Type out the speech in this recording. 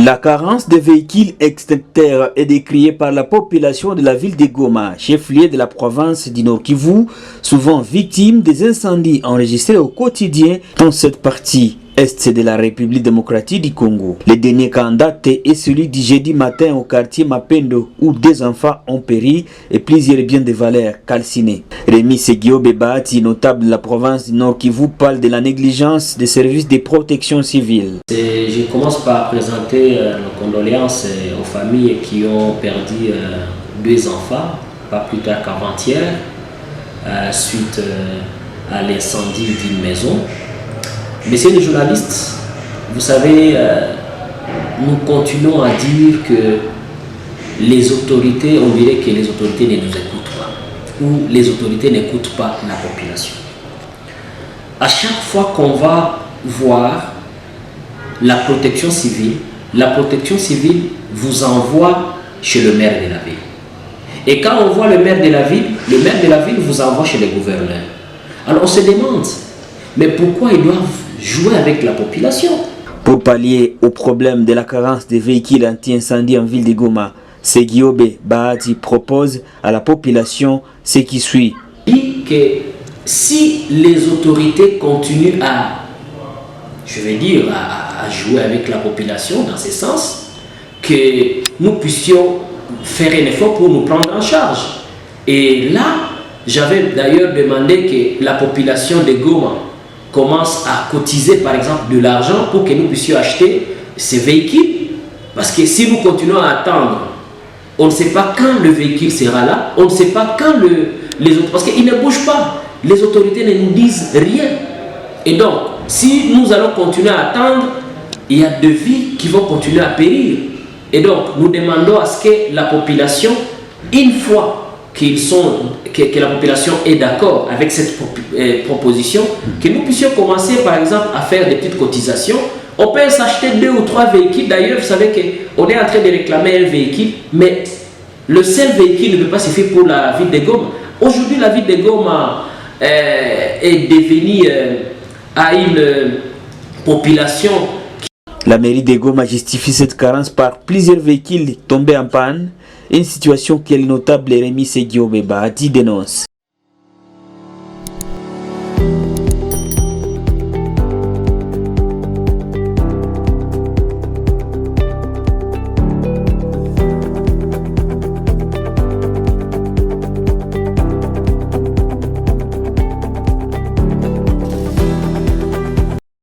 La carence de véhicules extincteurs est décriée par la population de la ville de Goma, chef-lieu de la province du Nord Kivu, souvent victime des incendies enregistrés au quotidien dans cette partie est de la République démocratique du Congo. Le dernier cas en date est celui du jeudi matin au quartier Mapendo où deux enfants ont péri et plusieurs biens de valeur calcinés. Rémi Seguio Bebati, notable de la province du Nord Kivu, parle de la négligence des services de protection civile. Je commence par présenter nos condoléances aux familles qui ont perdu deux enfants, pas plus tard qu'avant-hier, suite à l'incendie d'une maison. Messieurs les journalistes, vous savez, nous continuons à dire que les autorités, on dirait que les autorités ne nous écoutent pas, ou les autorités n'écoutent pas la population. À chaque fois qu'on va voir la protection civile vous envoie chez le maire de la ville. Et quand on voit le maire de la ville vous envoie chez les gouverneurs. Alors on se demande, mais pourquoi ils doivent jouer avec la population? Pour pallier au problème de la carence de véhicules anti-incendie en ville de Goma, Segiobe Bahati propose à la population ce qui suit. Il dit que si les autorités continuent à jouer avec la population dans ce sens, que nous puissions faire un effort pour nous prendre en charge. Et là, j'avais d'ailleurs demandé que la population de Goma commence à cotiser par exemple de l'argent pour que nous puissions acheter ces véhicules. Parce que si nous continuons à attendre, on ne sait pas quand le véhicule sera là, on ne sait pas quand les autres... Parce qu'ils ne bougent pas, les autorités ne nous disent rien. Et donc, si nous allons continuer à attendre, il y a des vies qui vont continuer à périr. Et donc, nous demandons à ce que la population, une fois que la population est d'accord avec cette proposition, que nous puissions commencer par exemple à faire des petites cotisations. On peut s'acheter 2 ou 3 véhicules. D'ailleurs, vous savez qu'on est en train de réclamer un véhicule, mais le seul véhicule ne peut pas suffire pour la ville de Goma. Aujourd'hui, la ville de Goma est devenue à une population. La mairie de Goma justifie cette carence par plusieurs véhicules tombés en panne, une situation que le notable Rémi Seguio Bahati dénonce.